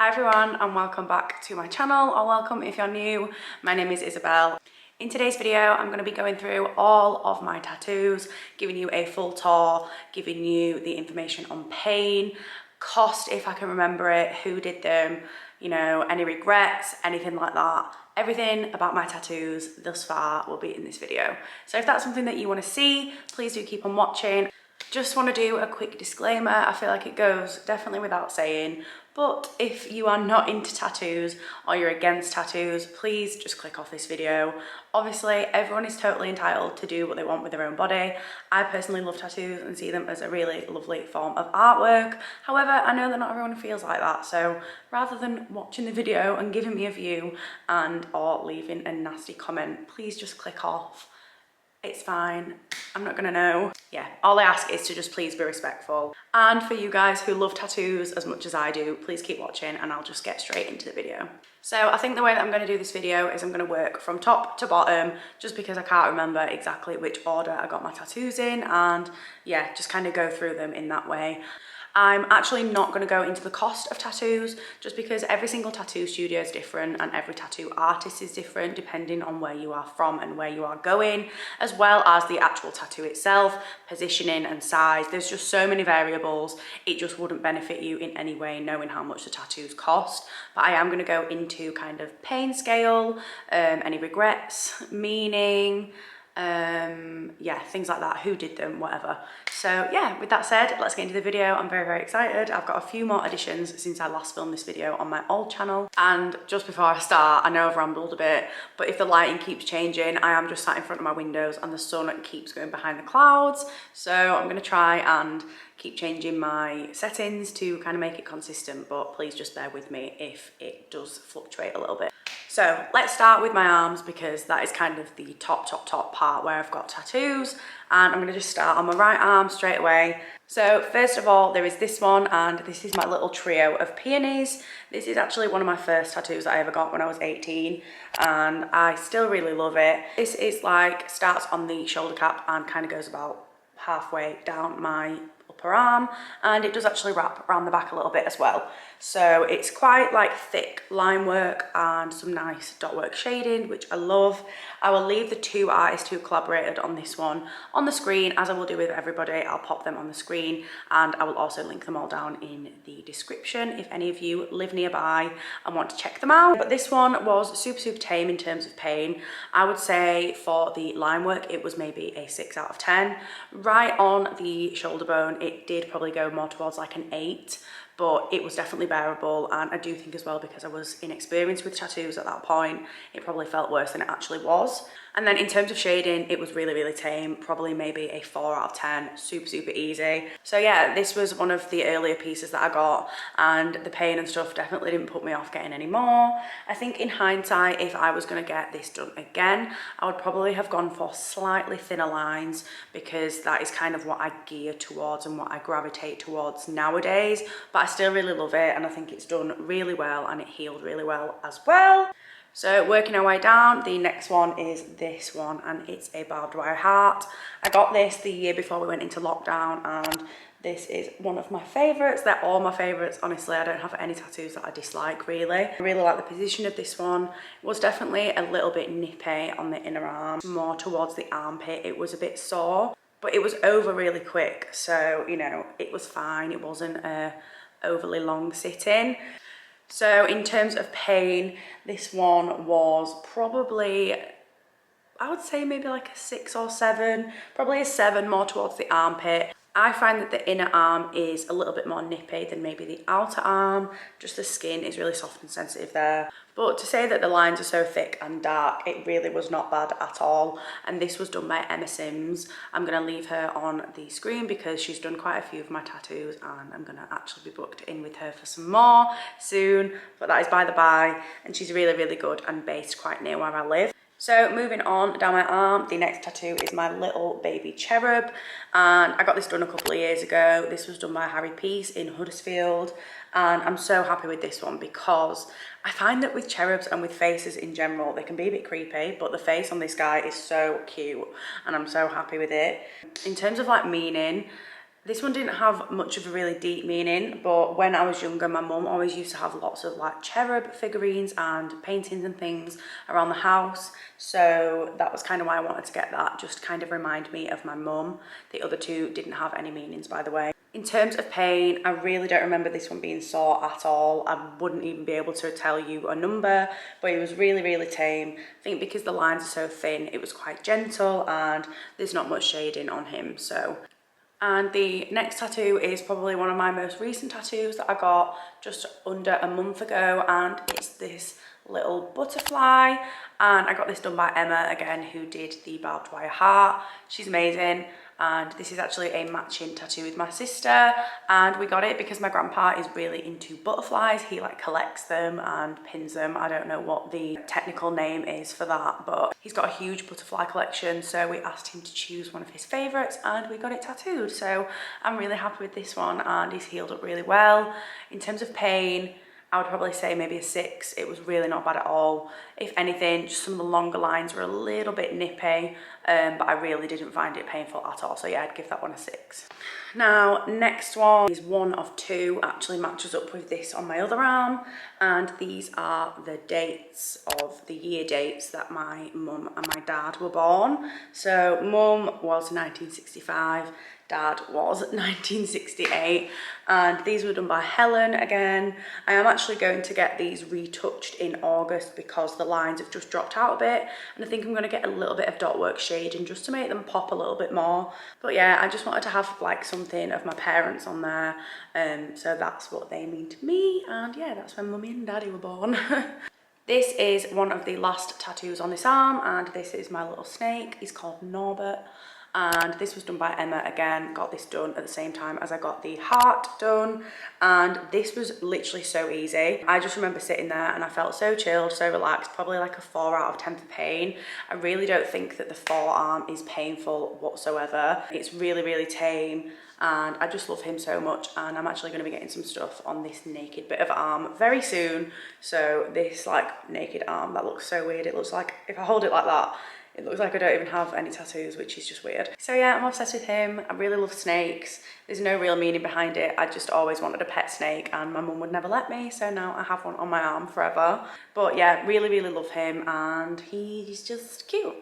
Hi everyone and welcome back to my channel, or welcome if you're new. My name is Isabel. In today's video I'm going to be going through all of my tattoos, giving you a full tour, giving you the information on pain, cost if I can remember it, who did them, you know, any regrets, anything like that. Everything about my tattoos thus far will be in this video. So if that's something that you want to see, please do keep on watching. Just want to do a quick disclaimer. I feel like it goes definitely without saying, but if you are not into tattoos or you're against tattoos, please just click off this video. Obviously, everyone is totally entitled to do what they want with their own body. I personally love tattoos and see them as a really lovely form of artwork. However, I know that not everyone feels like that. So rather than watching the video and giving me a view and or leaving a nasty comment, please just click off. It's fine. I'm not gonna know. Yeah, all I ask is to just please be respectful. And for you guys who love tattoos as much as I do, please keep watching and I'll just get straight into the video. So I think the way that I'm gonna do this video is I'm gonna work from top to bottom, just because I can't remember exactly which order I got my tattoos in, and yeah, just kind of go through them in that way. I'm actually not going to go into the cost of tattoos, just because every single tattoo studio is different and every tattoo artist is different depending on where you are from and where you are going, as well as the actual tattoo itself, positioning and size. There's just so many variables. It just wouldn't benefit you in any way knowing how much the tattoos cost. But I am going to go into kind of pain scale, any regrets, meaning, yeah, things like that, who did them, whatever. So yeah, with that said, let's get into the video. I'm very excited. I've got a few more additions since I last filmed this video on my old channel. And just before I start, I know I've rambled a bit, but if the lighting keeps changing, I am just sat in front of my windows and the sun keeps going behind the clouds. So I'm going to try and keep changing my settings to kind of make it consistent, but please just bear with me if it does fluctuate a little bit. So let's start with my arms, because that is kind of the top part where I've got tattoos, and I'm going to just start on my right arm straight away. So first of all, there is this one, and this is my little trio of peonies. This is actually one of my first tattoos that I ever got when I was 18, and I still really love it. This is like, starts on the shoulder cap and kind of goes about halfway down my upper arm, and it does actually wrap around the back a little bit as well. So it's quite like thick line work and some nice dot work shading, which I love. I will leave the two artists who collaborated on this one on the screen, as I will do with everybody. I'll pop them on the screen, and I will also link them all down in the description if any of you live nearby and want to check them out. But this one was super tame in terms of pain. I would say for the line work it was maybe a 6 out of 10. Right on the shoulder bone it did probably go more towards like an 8, but it was definitely bearable. And I do think as well, because I was inexperienced with tattoos at that point, it probably felt worse than it actually was. And then in terms of shading, it was really tame, probably maybe a 4 out of 10, super easy. So yeah, this was one of the earlier pieces that I got, and the pain and stuff definitely didn't put me off getting any more. I think in hindsight, if I was going to get this done again, I would probably have gone for slightly thinner lines, because that is kind of what I gear towards and what I gravitate towards nowadays. But I still really love it, and I think it's done really well and it healed really well as well. So working our way down, the next one is this one, and it's a barbed wire heart. I got this the year before we went into lockdown, and this is one of my favourites. They're all my favourites, honestly. I don't have any tattoos that I dislike, really. I really like the position of this one. It was definitely a little bit nippy on the inner arm, more towards the armpit. It was a bit sore, but it was over really quick. So, you know, it was fine. It wasn't a overly long sit-in. So in terms of pain, this one was probably, I would say maybe like a 6 or 7, probably a 7, more towards the armpit. I find that the inner arm is a little bit more nippy than maybe the outer arm. Just the skin is really soft and sensitive there. But to say that the lines are so thick and dark, it really was not bad at all. And this was done by Emma Sims. I'm going to leave her on the screen because she's done quite a few of my tattoos, and I'm going to actually be booked in with her for some more soon. But that is by the by, and she's really good and based quite near where I live. So moving on down my arm, the next tattoo is my little baby cherub, and I got this done a couple of years ago. This was done by Harry Peace in Huddersfield, and I'm so happy with this one because I find that with cherubs and with faces in general, they can be a bit creepy, but the face on this guy is so cute and I'm so happy with it. In terms of like meaning, This one didn't have much of a really deep meaning, but when I was younger, my mum always used to have lots of like cherub figurines and paintings and things around the house. So that was kind of why I wanted to get that, just kind of remind me of my mum. The other two didn't have any meanings, by the way. In terms of pain, I really don't remember this one being sore at all. I wouldn't even be able to tell you a number, but it was really, really tame. I think because the lines are so thin, it was quite gentle and there's not much shading on him, so. And the next tattoo is probably one of my most recent tattoos that I got just under a month ago, and it's this little butterfly, and I got this done by Emma again, who did the barbed wire heart. She's amazing. And this is actually a matching tattoo with my sister, and we got it because my grandpa is really into butterflies. He like collects them and pins them. I don't know what the technical name is for that, but he's got a huge butterfly collection, so we asked him to choose one of his favorites and we got it tattooed. So I'm really happy with this one, and he's healed up really well. In terms of pain, I would probably say maybe a 6. It was really not bad at all. If anything, just some of the longer lines were a little bit nippy, but I really didn't find it painful at all. So yeah, I'd give that one a 6. Now, next one is one of two, actually matches up with this on my other arm. And these are the dates of the year dates that my mum and my dad were born. So mum was 1965. Dad was 1968, and these were done by Helen again. I am actually going to get these retouched in August because the lines have just dropped out a bit, and I think I'm going to get a little bit of dot work shading just to make them pop a little bit more. But yeah, I just wanted to have like something of my parents on there, so that's what they mean to me, and yeah, that's when mummy and daddy were born. This is one of the last tattoos on this arm, and this is my little snake. He's called Norbert. And this was done by Emma again. Got this done at the same time as I got the heart done, and this was literally so easy. I just remember sitting there and I felt so chilled, so relaxed, probably like a 4 out of 10 for pain. I really don't think that the forearm is painful whatsoever. It's really, really tame, and I just love him so much. And I'm actually going to be getting some stuff on this naked bit of arm very soon. So this like naked arm, that looks so weird. It looks like, if I hold it like that, it looks like I don't even have any tattoos, which is just weird. So yeah, I'm obsessed with him. I really love snakes. There's no real meaning behind it. I just always wanted a pet snake, and my mum would never let me, so now I have one on my arm forever. But yeah, really, really love him, and he's just cute.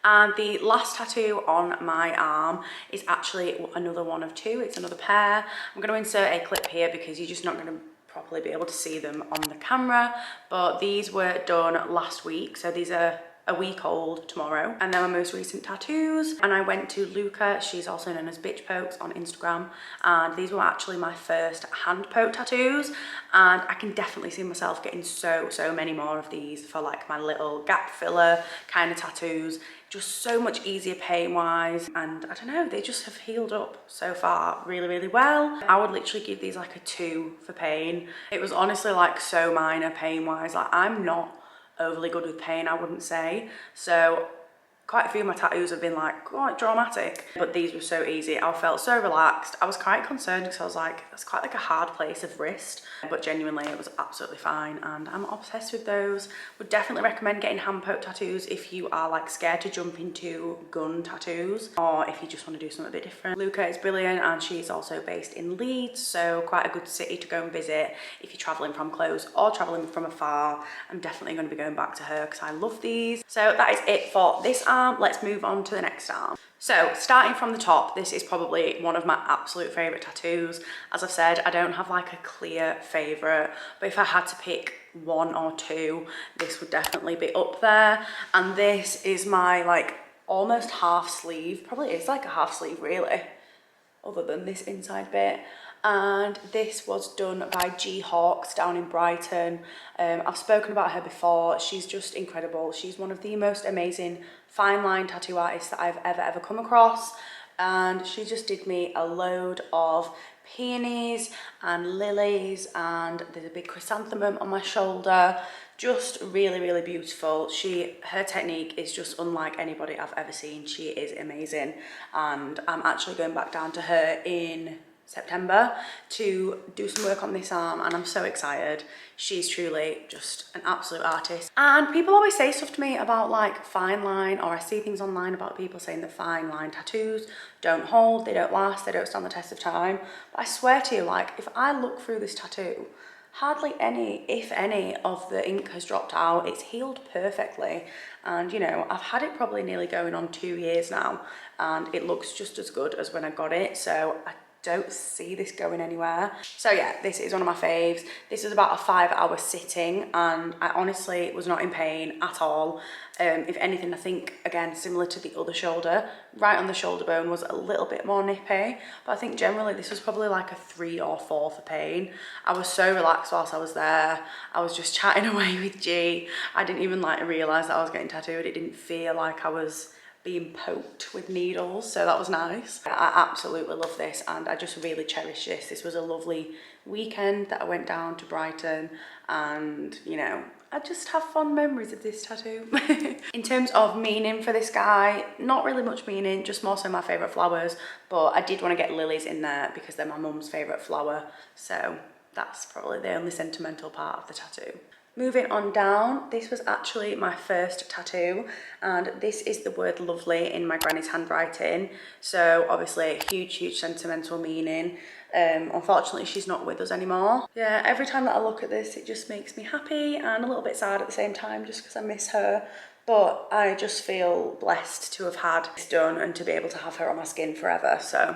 And the last tattoo on my arm is actually another one of two. It's another pair. I'm going to insert a clip here because you're just not going to properly be able to see them on the camera, but these were done last week, so these are a week old tomorrow, and they're my most recent tattoos. And I went to Luca, she's also known as Bitch Pokes on Instagram, and these were actually my first hand poke tattoos, and I can definitely see myself getting so many more of these for like my little gap filler kind of tattoos. Just so much easier pain wise, and I don't know, they just have healed up so far really, really well. I would literally give these like a 2 for pain. It was honestly like so minor pain wise. Like, I'm not overly good with pain, I wouldn't say. So quite a few of my tattoos have been like quite dramatic, but these were so easy. I felt so relaxed. I was quite concerned because I was like, that's quite like a hard place of wrist, but genuinely it was absolutely fine, and I'm obsessed with those. Would definitely recommend getting hand poke tattoos if you are like scared to jump into gun tattoos, or if you just want to do something a bit different. Luca is brilliant, and she's also based in Leeds, so quite a good city to go and visit if you're traveling from close or traveling from afar. I'm definitely going to be going back to her because I love these. So that is it for this arm. Let's move on to the next arm. So starting from the top, this is probably one of my absolute favorite tattoos. As I've said, I don't have like a clear favorite, but if I had to pick 1 or 2, this would definitely be up there. And this is my like almost half sleeve, probably is like a half sleeve really, other than this inside bit. And this was done by G Hawks down in Brighton. I've spoken about her before. She's just incredible. She's one of the most amazing fine line tattoo artists that I've ever come across, and she just did me a load of peonies and lilies, and there's a big chrysanthemum on my shoulder. Just really, really beautiful. Her technique is just unlike anybody I've ever seen. She is amazing, and I'm actually going back down to her in September to do some work on this arm, and I'm so excited. She's truly just an absolute artist. And people always say stuff to me about like fine line, or I see things online about people saying that fine line tattoos don't hold, they don't last, they don't stand the test of time. But I swear to you, like if I look through this tattoo, hardly any, if any, of the ink has dropped out. It's healed perfectly, and you know, I've had it probably nearly going on 2 years now, and it looks just as good as when I got it, so I don't see this going anywhere. So yeah, this is one of my faves. This was about a 5-hour sitting, and I honestly was not in pain at all. If anything, I think, again, similar to the other shoulder, right on the shoulder bone was a little bit more nippy, but I think generally this was probably like a 3 or 4 for pain. I was so relaxed whilst I was there. I was just chatting away with G. I didn't even like realise that I was getting tattooed. It didn't feel like I was being poked with needles, so that was nice. I absolutely love this, and I just really cherish this. This was a lovely weekend that I went down to Brighton, and you know, I just have fond memories of this tattoo. In terms of meaning for this guy, not really much meaning, just more so my favourite flowers, but I did want to get lilies in there because they're my mum's favourite flower, so that's probably the only sentimental part of the tattoo. Moving on down, this was actually my first tattoo, and this is the word lovely in my granny's handwriting, so obviously huge sentimental meaning. Unfortunately she's not with us anymore. Yeah, every time that I look at this it just makes me happy and a little bit sad at the same time, just because I miss her, but I just feel blessed to have had this done and to be able to have her on my skin forever, so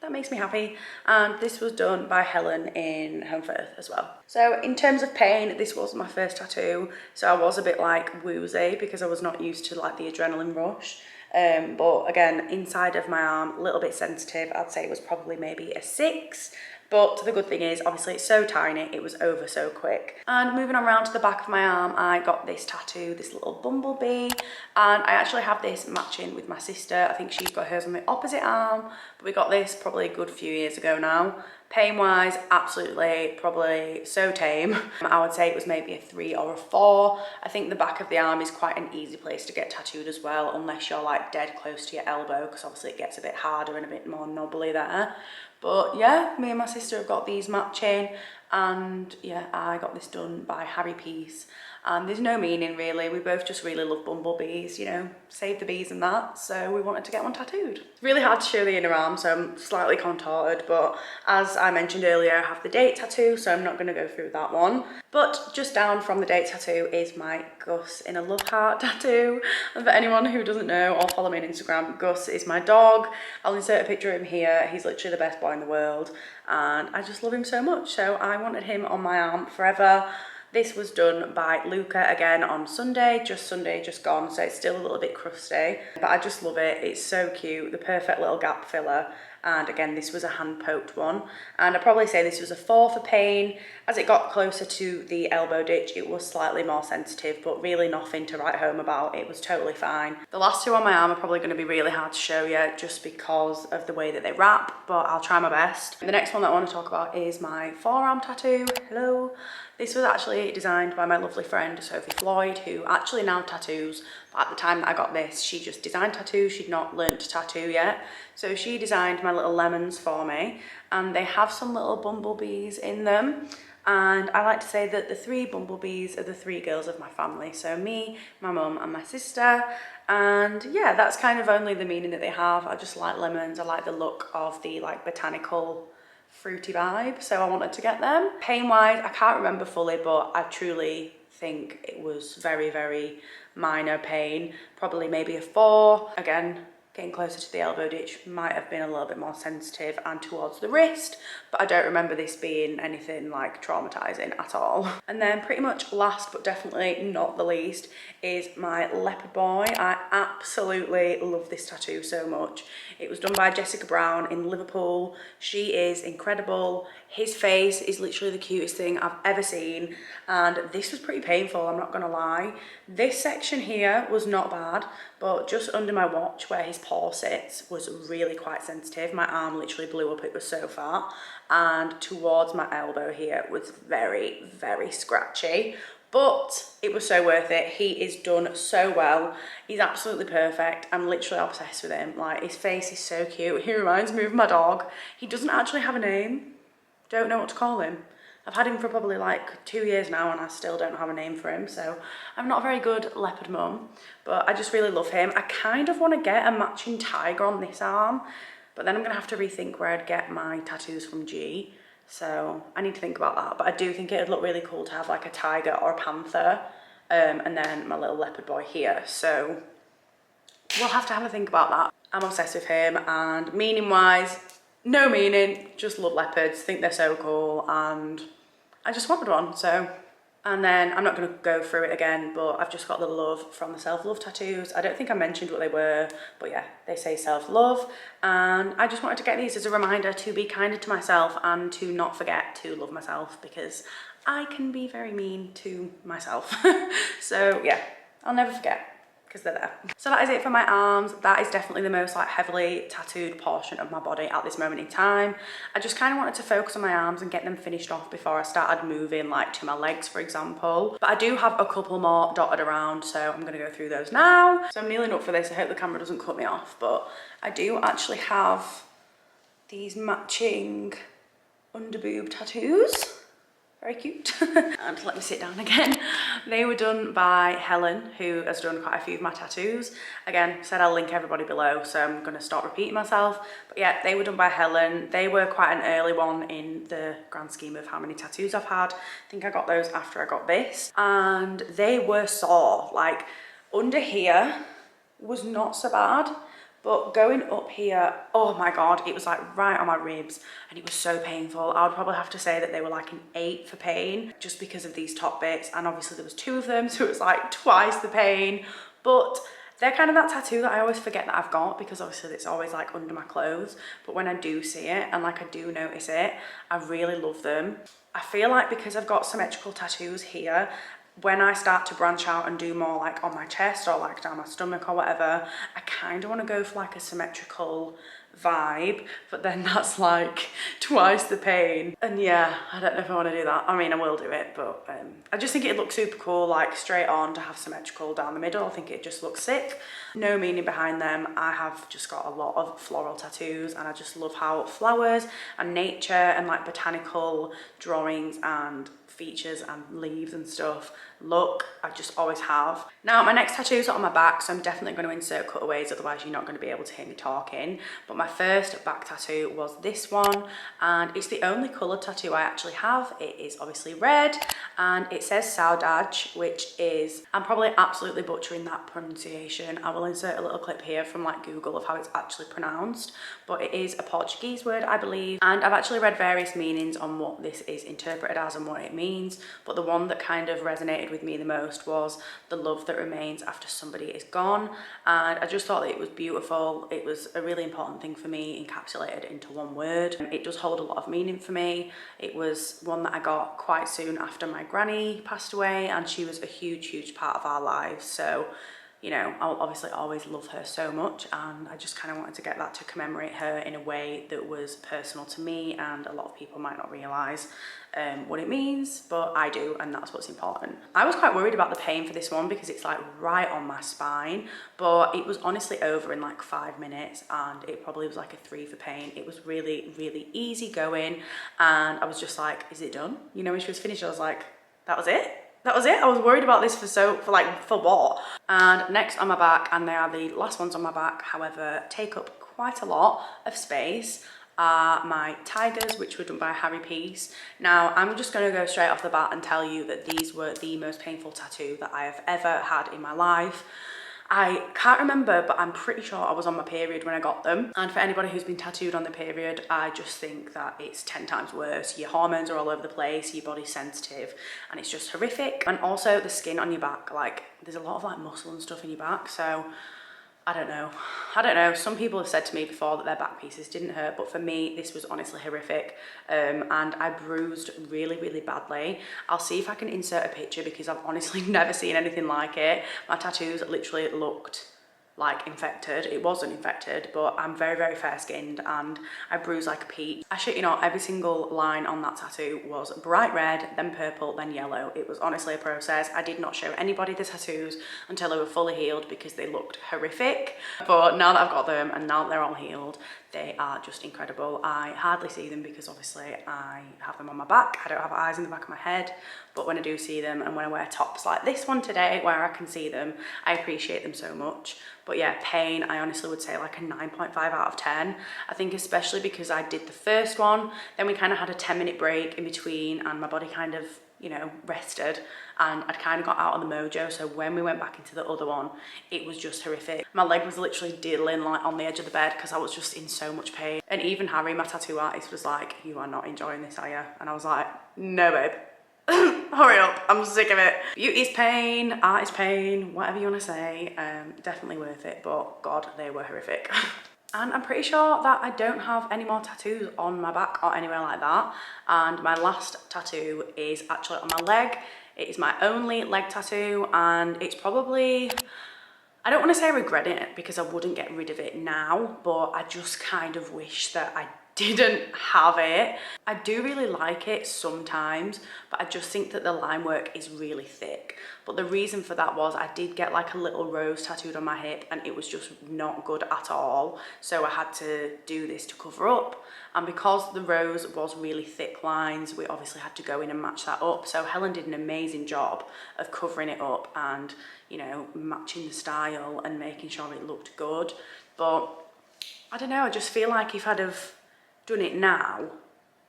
that makes me happy. And this was done by Helen in Home Firth as well. So in terms of pain, this was my first tattoo, so I was a bit like woozy because I was not used to like the adrenaline rush. But again, inside of my arm, a little bit sensitive. I'd say it was probably maybe a 6. But the good thing is, obviously it's so tiny, it was over so quick. And moving on around to the back of my arm, I got this tattoo, this little bumblebee. And I actually have this matching with my sister. I think she's got hers on the opposite arm, but we got this probably a good few years ago now. Pain-wise, absolutely, probably so tame. I would say it was maybe a 3 or a 4. I think the back of the arm is quite an easy place to get tattooed as well, unless you're like dead close to your elbow, because obviously it gets a bit harder and a bit more knobbly there. But yeah, me and my sister have got these matching, and yeah, I got this done by Harry Peace. And there's no meaning really, we both just really love bumblebees, you know, save the bees and that, so we wanted to get one tattooed. It's really hard to show the inner arm, so I'm slightly contorted, but as I mentioned earlier, I have the date tattoo, so I'm not going to go through that one. But just down from the date tattoo is my Gus in a love heart tattoo. And for anyone who doesn't know or follow me on Instagram, Gus is my dog. I'll insert a picture of him here. He's literally the best boy in the world, and I just love him so much, so I wanted him on my arm forever. This was done by Luca again on Sunday just gone, so it's still a little bit crusty, but I just love it. It's so cute, the perfect little gap filler. And again, this was a hand poked one, and I'd probably say this was a 4 for pain. As it got closer to the elbow ditch, it was slightly more sensitive, but really nothing to write home about. It was totally fine. The last 2 on my arm are probably going to be really hard to show you just because of the way that they wrap, but I'll try my best. The next one that I want to talk about is my forearm tattoo. Hello. This was actually designed by my lovely friend Sophie Floyd, who actually now tattoos, but at the time that I got this, she just designed tattoos. She'd not learnt to tattoo yet. So she designed my little lemons for me, and they have some little bumblebees in them. And I like to say that the 3 bumblebees are the 3 girls of my family. So me, my mum and my sister. And yeah, that's kind of only the meaning that they have. I just like lemons. I like the look of the like botanical fruity vibe, so I wanted to get them. Pain wise, I can't remember fully, but I truly think it was very minor pain, probably maybe a 4. Again, getting closer to the elbow ditch might have been a little bit more sensitive and towards the wrist, but I don't remember this being anything like traumatizing at all. And then pretty much last but definitely not the least is my Leopard Boy. I absolutely love this tattoo so much. It was done by Jessica Brown in Liverpool. She is incredible. His face is literally the cutest thing I've ever seen, and this was pretty painful, I'm not gonna lie. This section here was not bad, but just under my watch where his paw sits was really quite sensitive. My arm literally blew up, it was so far. And towards my elbow here was very scratchy. But it was so worth it. He is done so well. He's absolutely perfect. I'm literally obsessed with him. Like, his face is so cute. He reminds me of my dog. He doesn't actually have a name. Don't know what to call him. I've had him for probably like 2 years now and I still don't have a name for him, so I'm not a very good leopard mum, but I just really love him. I kind of want to get a matching tiger on this arm, but then I'm going to have to rethink where I'd get my tattoos from G, so I need to think about that. But I do think it'd look really cool to have like a tiger or a panther, and then my little leopard boy here, so we'll have to have a think about that. I'm obsessed with him, and meaning wise, no meaning, just love leopards, think they're so cool, and I just wanted one, so. And then I'm not going to go through it again, but I've just got the love from the self-love tattoos. I don't think I mentioned what they were, but yeah, they say self-love, and I just wanted to get these as a reminder to be kinder to myself and to not forget to love myself, because I can be very mean to myself. So yeah, I'll never forget, because they're there. So that is it for my arms. That is definitely the most like heavily tattooed portion of my body at this moment in time. I just kind of wanted to focus on my arms and get them finished off before I started moving like to my legs, for example. But I do have a couple more dotted around, so I'm gonna go through those now. So I'm kneeling up for this. I hope the camera doesn't cut me off, but I do actually have these matching underboob tattoos. Very cute. And let me sit down again. They were done by Helen, who has done quite a few of my tattoos. Again, said I'll link everybody below, so I'm gonna start repeating myself. But yeah, they were done by Helen. They were quite an early one in the grand scheme of how many tattoos I've had. I think I got those after I got this. And they were sore. Like, under here was not so bad. But going up here, oh my God, it was like right on my ribs and it was so painful. I would probably have to say that they were like an 8 for pain just because of these top bits. And obviously there was 2 of them, so it was like twice the pain. But they're kind of that tattoo that I always forget that I've got, because obviously it's always like under my clothes. But when I do see it and like I do notice it, I really love them. I feel like because I've got symmetrical tattoos here, when I start to branch out and do more like on my chest or like down my stomach or whatever, I kind of want to go for like a symmetrical vibe, but then that's like twice the pain. And yeah, I don't know if I want to do that. I mean, I will do it, but I just think it looks super cool, like straight on to have symmetrical down the middle. I think it just looks sick. No meaning behind them. I have just got a lot of floral tattoos and I just love how flowers and nature and like botanical drawings and features and leaves and stuff look. I just always have. Now my next tattoos are on my back, so I'm definitely going to insert cutaways, otherwise you're not going to be able to hear me talking. But my first back tattoo was this one, and it's the only coloured tattoo I actually have. It is obviously red and it says saudade, which is, I'm probably absolutely butchering that pronunciation. I will insert a little clip here from like Google of how it's actually pronounced, but it is a Portuguese word, I believe, and I've actually read various meanings on what this is interpreted as and what it means, but the one that kind of resonated with me the most was the love that remains after somebody is gone. And I just thought that it was beautiful. It was a really important thing for me, encapsulated into one word. It does hold a lot of meaning for me. It was one that I got quite soon after my granny passed away, and she was a huge part of our lives. So, you know, I'll obviously always love her so much, and I just kind of wanted to get that to commemorate her in a way that was personal to me, and a lot of people might not realise what it means, but I do, and that's what's important. I was quite worried about the pain for this one because it's like right on my spine, but it was honestly over in like 5 minutes, and it probably was like a 3 for pain. It was really easy going, and I was just like, is it done? You know, when she was finished, I was like, that was it? That was it. I was worried about this for what? And next on my back, and they are the last ones on my back, however, take up quite a lot of space, are my tigers, which were done by Harry Peace. Now, I'm just going to go straight off the bat and tell you that these were the most painful tattoo that I have ever had in my life. I can't remember, but I'm pretty sure I was on my period when I got them. And for anybody who's been tattooed on the period, I just think that it's 10 times worse. Your hormones are all over the place, your body's sensitive, and it's just horrific. And also the skin on your back, like there's a lot of like muscle and stuff in your back, so I don't know. Some people have said to me before that their back pieces didn't hurt, but for me, this was honestly horrific. And I bruised really badly. I'll see if I can insert a picture because I've honestly never seen anything like it. My tattoos literally looked like infected. It wasn't infected, but I'm very, very fair skinned and I bruise like a peach. I shit you not, every single line on that tattoo was bright red, then purple, then yellow. It was honestly a process. I did not show anybody the tattoos until they were fully healed because they looked horrific. But now that I've got them and now that they're all healed, they are just incredible. I hardly see them because obviously I have them on my back. I don't have eyes in the back of my head, but when I do see them and when I wear tops like this one today where I can see them, I appreciate them so much. But yeah, pain, I honestly would say like a 9.5 out of 10. I think especially because I did the first one, then we kind of had a 10-minute break in between and my body kind of, you know, rested and I'd kind of got out of the mojo. So when we went back into the other one, it was just horrific. My leg was literally diddling like on the edge of the bed because I was just in so much pain. And even Harry, my tattoo artist, was like, "You are not enjoying this, are you?" And I was like, "No, babe." Hurry up, I'm sick of it. Beauty is pain, art is pain, whatever you want to say. Definitely worth it, but God, they were horrific. And I'm pretty sure that I don't have any more tattoos on my back or anywhere like that. And my last tattoo is actually on my leg. It is my only leg tattoo and it's probably, I don't want to say I regret it because I wouldn't get rid of it now, but I just kind of wish that I didn't have it. I do really like it sometimes, but I just think that the line work is really thick. But the reason for that was I did get like a little rose tattooed on my hip and it was just not good at all. So I had to do this to cover up. And because the rose was really thick lines, we obviously had to go in and match that up. So Helen did an amazing job of covering it up and, you know, matching the style and making sure it looked good. But I don't know, I just feel like if I'd have done it now,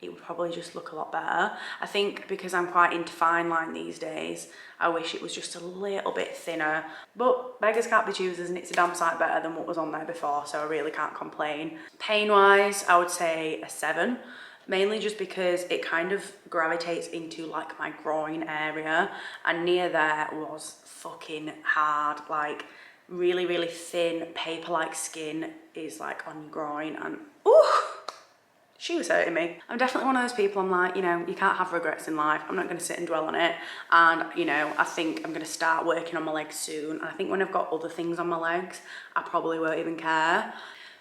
it would probably just look a lot better. I think because I'm quite into fine line these days, I wish it was just a little bit thinner, but beggars can't be choosers and it's a damn sight better than what was on there before, so I really can't complain. Pain wise, I would say a 7, mainly just because it kind of gravitates into like my groin area and near there was fucking hard, like really, really thin paper-like skin is like on your groin and ooh, she was hurting me. I'm definitely one of those people, I'm like, you know, you can't have regrets in life. I'm not going to sit and dwell on it. And, you know, I think I'm going to start working on my legs soon. And I think when I've got other things on my legs, I probably won't even care.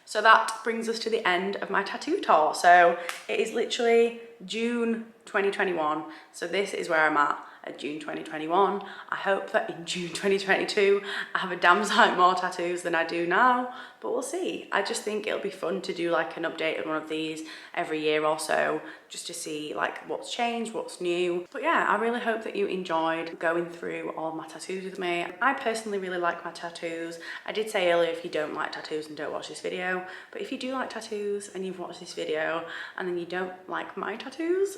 So that brings us to the end of my tattoo tour. So it is literally June 2021. So this is where I'm at June 2021. I hope that in June 2022 I have a damn sight more tattoos than I do now, but we'll see. I just think it'll be fun to do like an update of one of these every year or so, just to see like what's changed, what's new. But yeah, I really hope that you enjoyed going through all my tattoos with me. I personally really like my tattoos. I did say earlier, if you don't like tattoos and don't watch this video, but if you do like tattoos and you've watched this video and then you don't like my tattoos,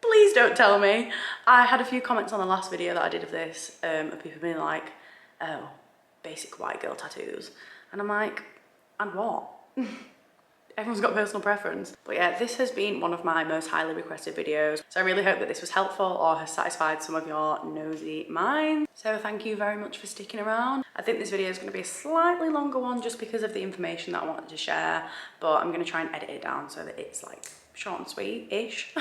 please don't tell me. I had a few comments on the last video that I did of this, of people being like, "Oh, basic white girl tattoos." And I'm like, and what? Everyone's got personal preference. But yeah, this has been one of my most highly requested videos. So I really hope that this was helpful or has satisfied some of your nosy minds. So thank you very much for sticking around. I think this video is going to be a slightly longer one just because of the information that I wanted to share, but I'm going to try and edit it down so that it's like short and sweet-ish.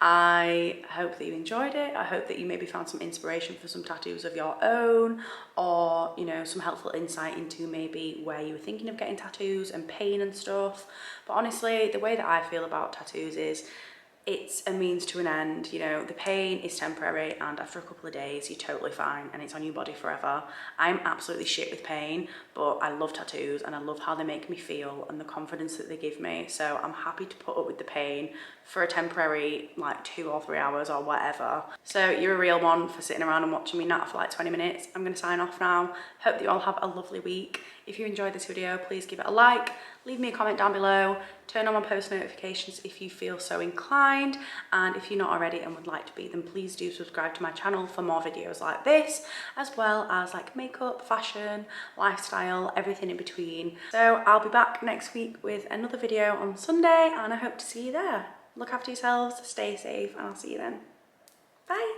I hope that you enjoyed it. I hope that you maybe found some inspiration for some tattoos of your own, or, you know, some helpful insight into maybe where you were thinking of getting tattoos and pain and stuff. But honestly, the way that I feel about tattoos is it's a means to an end. You know, the pain is temporary and after a couple of days you're totally fine and it's on your body forever. I'm absolutely shit with pain, but I love tattoos and I love how they make me feel and the confidence that they give me. So I'm happy to put up with the pain for a temporary like 2 or 3 hours or whatever. So you're a real one for sitting around and watching me nap for like 20 minutes. I'm gonna sign off now. Hope that you all have a lovely week. If you enjoyed this video, please give it a like, leave me a comment down below, turn on my post notifications if you feel so inclined, and if you're not already and would like to be, then please do subscribe to my channel for more videos like this, as well as like makeup, fashion, lifestyle, everything in between. So I'll be back next week with another video on Sunday and I hope to see you there. Look after yourselves, stay safe, and I'll see you then. Bye.